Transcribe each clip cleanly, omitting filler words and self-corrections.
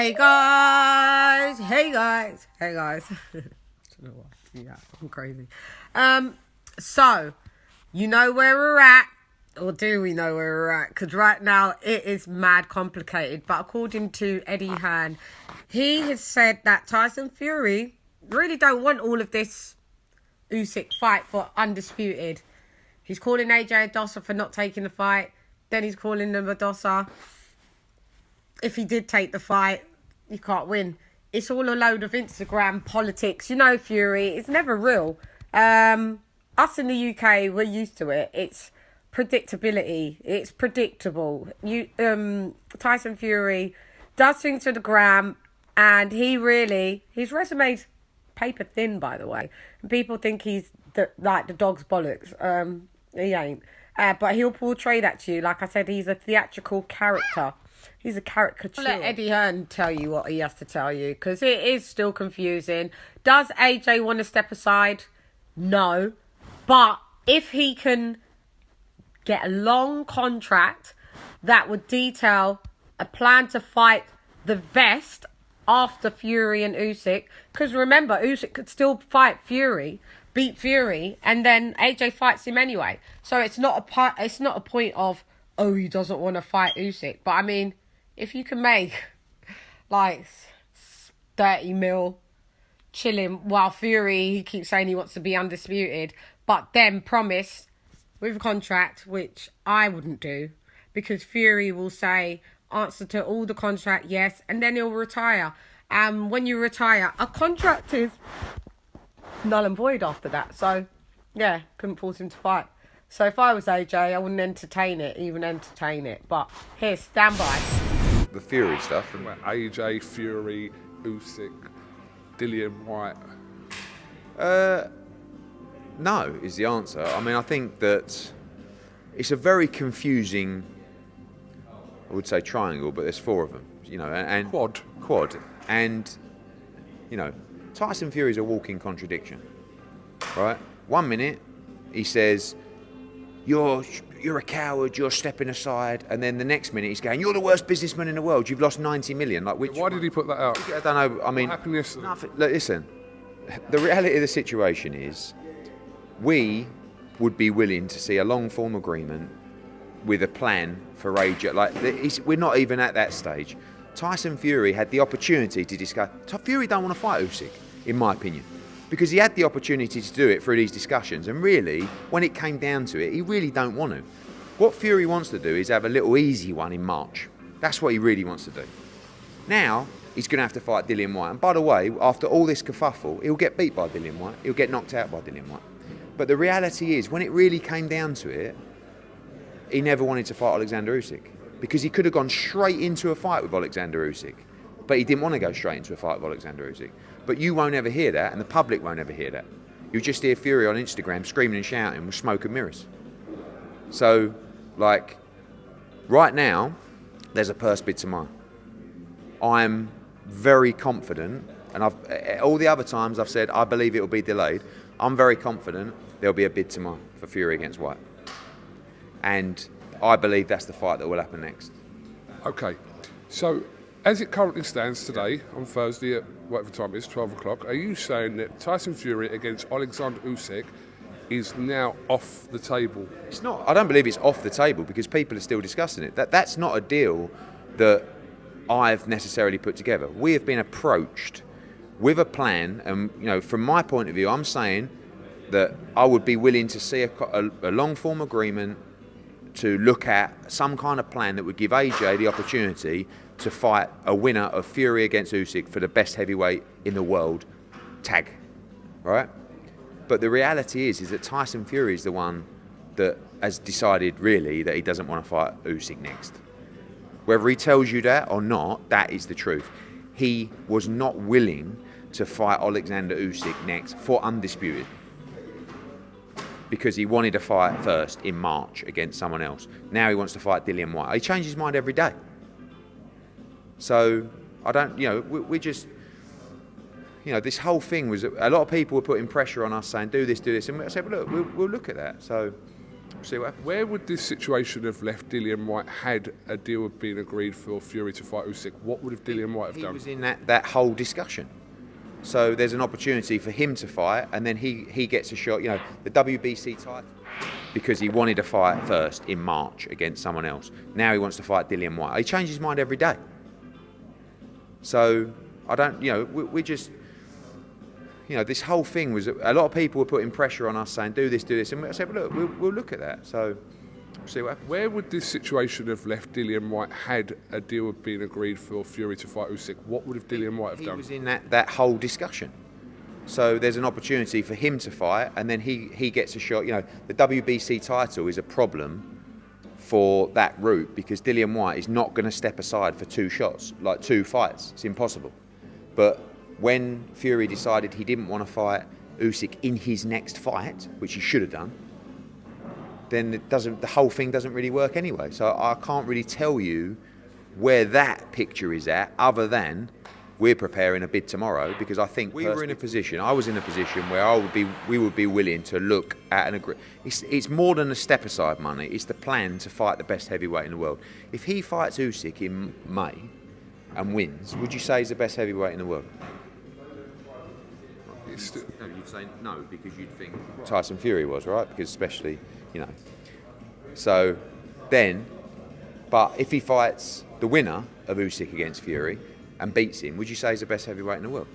Hey guys, hey guys, hey guys. I don't know why. Yeah, I'm crazy. So, you know where we're at, or do we know where we're at? Because right now it is mad complicated. But according to Hearn, he has said that Tyson Fury really don't want all of this Usyk fight for undisputed. He's calling AJ a dosser for not taking the fight. Then he's calling him a dosser. If he did take the fight, you can't win. It's all a load of Instagram politics. You know, Fury, it's never real. Us in the UK, we're used to it. It's predictability. It's predictable. Tyson Fury does things to the gram, and his resume's paper thin, by the way. And people think he's like the dog's bollocks. He ain't. But he'll portray that to you. Like I said, he's a theatrical character. He's a caricature. I'll let Hearn tell you what he has to tell you, because it is still confusing. Does AJ want to step aside? No. But if he can get a long contract that would detail a plan to fight the best after Fury and Usyk, because remember, Usyk could still fight Fury, beat Fury, and then AJ fights him anyway. So it's not a point of, oh, he doesn't want to fight Usyk. But I mean, if you can make like 30 mil chilling while Fury, he keeps saying he wants to be undisputed, but then promise with a contract, which I wouldn't do, because Fury will say, answer to all the contract, yes, and then he'll retire. And when you retire, a contract is null and void after that. So, yeah, couldn't force him to fight. So if I was AJ, I wouldn't entertain it. But here, stand by. The Fury stuff. AJ, Fury, Usyk, Dillian White. No, is the answer. I mean, I think that it's a very confusing, I would say triangle, but there's four of them. You know, and quad, and you know, Tyson Fury is a walking contradiction, right? 1 minute he says, You're a coward, you're stepping aside. And then the next minute he's going, you're the worst businessman in the world, you've lost 90 million. Like, why did he put that out? I don't know. I mean, what happened yesterday? Look, listen, the reality of the situation is we would be willing to see a long form agreement with a plan for AJ. Like, we're not even at that stage. Tyson Fury had the opportunity to discuss. Fury don't want to fight Usyk, in my opinion, because he had the opportunity to do it through these discussions, and really, when it came down to it, he really don't want to. What Fury wants to do is have a little easy one in March. That's what he really wants to do. Now, he's going to have to fight Dillian White. And by the way, after all this kerfuffle, he'll get beat by Dillian White. He'll get knocked out by Dillian White. But the reality is, when it really came down to it, he never wanted to fight Oleksandr Usyk, because he could have gone straight into a fight with Oleksandr Usyk. But he didn't want to go straight into a fight with Oleksandr Usyk. But you won't ever hear that, and the public won't ever hear that. You'll just hear Fury on Instagram screaming and shouting with smoke and mirrors. So, like, right now, there's a purse bid tomorrow. I'm very confident, and all the other times I've said I believe it will be delayed. I'm very confident there'll be a bid tomorrow for Fury against White. And I believe that's the fight that will happen next. Okay, so as it currently stands today, on Thursday at whatever time it is, 12 o'clock, are you saying that Tyson Fury against Oleksandr Usyk is now off the table? It's not. I don't believe it's off the table, because people are still discussing it. That's not a deal that I've necessarily put together. We have been approached with a plan, and you know, from my point of view, I'm saying that I would be willing to see a long form agreement to look at some kind of plan that would give AJ the opportunity to fight a winner of Fury against Usyk for the best heavyweight in the world tag, right? But the reality is that Tyson Fury is the one that has decided really that he doesn't want to fight Usyk next. Whether he tells you that or not, that is the truth. He was not willing to fight Oleksandr Usyk next for undisputed, because he wanted to fight first in March against someone else. Now he wants to fight Dillian White. He changes his mind every day. So, I don't, you know, we just, you know, this whole thing was, a lot of people were putting pressure on us saying, do this, and I said, well, look, we'll look at that. So, See what happens. Where would this situation have left Dillian White had a deal been agreed for Fury to fight Usyk? What would have Dillian White have He done? was in that whole discussion. So there's an opportunity for him to fight, and then he gets a shot. You know, the WBC title, because he wanted to fight first in March against someone else. Now he wants to fight Dillian White. He changes his mind every day. So I don't. You know, we just. You know, this whole thing was, a lot of people were putting pressure on us saying, do this. And I said, well, look, we'll look at that. So, we'll see what happens. Where would this situation have left Dillian White had a deal been agreed for Fury to fight Usyk? What would have Dillian White have done? He was in that whole discussion. So there's an opportunity for him to fight, and then he gets a shot. You know, the WBC title is a problem for that route because Dillian White is not going to step aside for 2 shots, like 2 fights. It's impossible. But when Fury decided he didn't want to fight Usyk in his next fight, which he should have done, then the whole thing doesn't really work anyway. So I can't really tell you where that picture is at, other than we're preparing a bid tomorrow, because I think I was in a position where we would be willing to look at an agreement. It's more than a step aside money. It's the plan to fight the best heavyweight in the world. If he fights Usyk in May and wins, would you say he's the best heavyweight in the world? No, you'd say no, because you'd think Tyson Fury was, right? Because especially, you know. So then, but if he fights the winner of Usyk against Fury and beats him, would you say he's the best heavyweight in the world?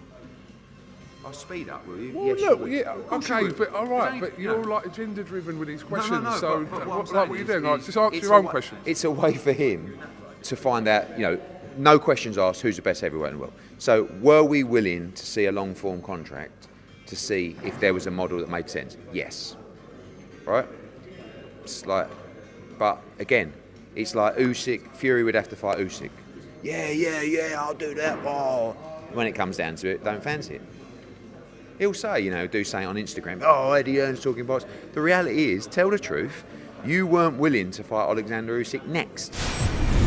I'll speed up, will you? Well, yes, look, you yeah, okay, but all right, but you're like agenda-driven with these questions. So, what are you doing? Just answer your own question. It's a way for him to find out, you know, no questions asked, who's the best heavyweight in the world. So, were we willing to see a long-form contract to see if there was a model that made sense? Yes. Right? It's like, but again, it's like Usyk, Fury would have to fight Usyk. Yeah, I'll do that. Oh. When it comes down to it, don't fancy it. He'll say, you know, do something on Instagram, oh, Eddie Hearn's talking box. The reality is, tell the truth, you weren't willing to fight Oleksandr Usyk next.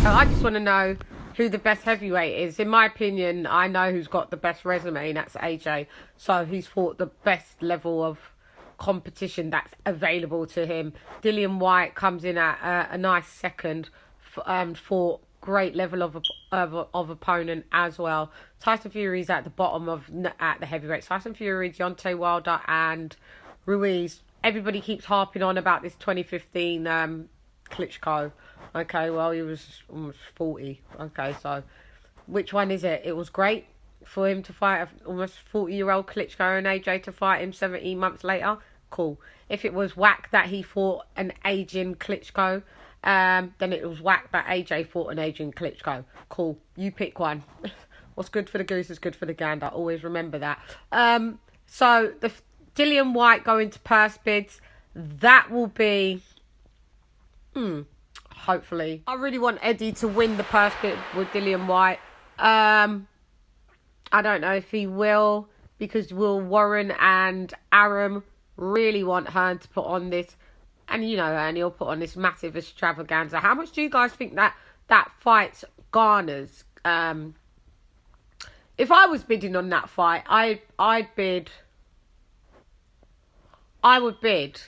I just want to know who the best heavyweight is. In my opinion, I know who's got the best resume, and that's AJ. So he's fought the best level of competition that's available to him. Dillian White comes in at a nice second, fought great level of opponent as well. Tyson Fury's at the bottom at the heavyweight. Tyson Fury, Deontay Wilder, and Ruiz. Everybody keeps harping on about this 2015 Klitschko. Okay, well, he was almost 40. Okay, so which one is it? It was great for him to fight an almost 40-year-old Klitschko and AJ to fight him 17 months later. Cool. If it was whack that he fought an aging Klitschko, then it was whack that AJ fought an aging Klitschko. Cool. You pick one. What's good for the goose is good for the gander. Always remember that. So the Dillian White going to purse bids, that will be... hopefully. I really want Eddie to win the purse bid with Dillian White. I don't know if he will, because Will Warren and Arum really want Hearn to put on this, and you know, and he'll put on this massive extravaganza. How much do you guys think that fight garners? If I was bidding on that fight, I would bid. I would bid.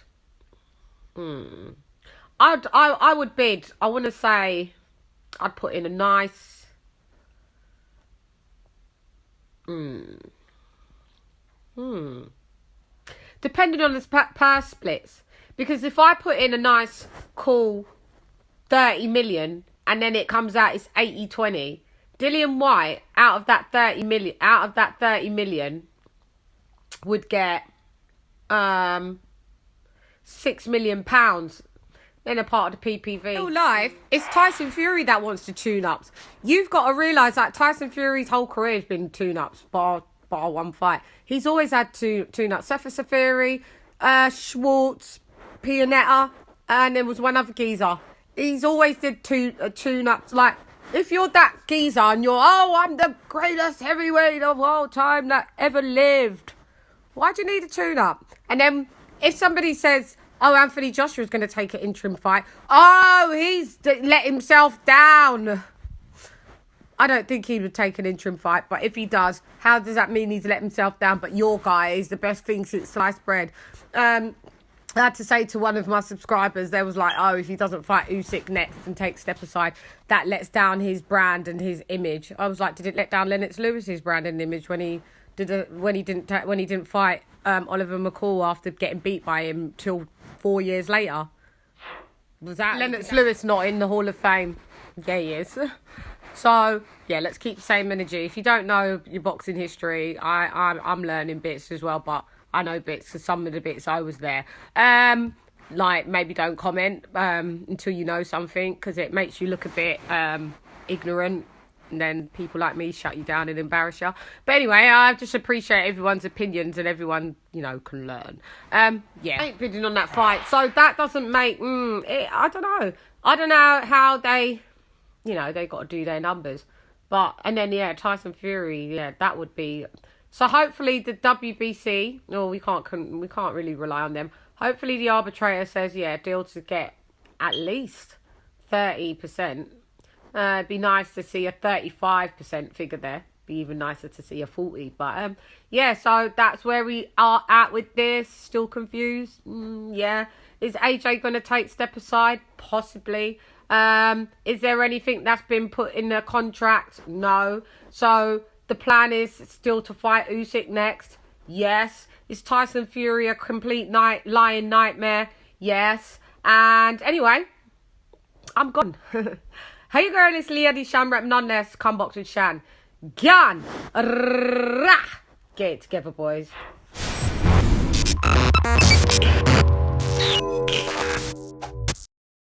I want to say, I'd put in a nice. Depending on the purse splits, because if I put in a nice, cool 30 million and then it comes out it's 80-20, Dillian White out of that 30 million would get £6 million. Then a part of the PPV. In real life, it's Tyson Fury that wants to tune-ups. You've got to realise that Tyson Fury's whole career has been tune-ups, bar one fight. He's always had tune-ups. Sefa Fury, Schwartz, Pianetta, and there was one other geezer. He's always did tune-ups. Like, if you're that geezer and you're, I'm the greatest heavyweight of all time that ever lived, why do you need a tune-up? And then if somebody says, Anthony Joshua's going to take an interim fight. He's let himself down. I don't think he would take an interim fight, but if he does, how does that mean he's let himself down? But your guy is the best thing since sliced bread. I had to say to one of my subscribers, there was like, oh, if he doesn't fight Usyk next and take step aside, that lets down his brand and his image. I was like, did it let down Lennox Lewis's brand and image when he didn't fight Oliver McCall after getting beat by him till 4 years later? Was that Lennox Lewis not in the Hall of Fame? Yeah, he is. So yeah, let's keep the same energy. If you don't know your boxing history, I'm learning bits as well, but I know bits because some of the bits I was there. Like, maybe don't comment until you know something, because it makes you look a bit ignorant, and then people like me shut you down and embarrass you. But anyway, I just appreciate everyone's opinions, and everyone, you know, can learn. Yeah, I ain't bidding on that fight, so that doesn't make I don't know how they, you know, they got to do their numbers. But and then yeah, Tyson Fury, yeah, that would be. So hopefully the WBC, we can't really rely on them. Hopefully the arbitrator says, yeah, deal to get at least 30%. It'd be nice to see a 35% figure there. Be even nicer to see a 40. But yeah, so that's where we are at with this. Still confused? Yeah. Is AJ going to take step aside? Possibly. Is there anything that's been put in the contract? No. So the plan is still to fight Usyk next. Yes. Is Tyson Fury a complete lying nightmare? Yes. And anyway, I'm gone. Hey girl, it's LadyChann, rep none less. Come box with Shan. Gone. Get it together, boys.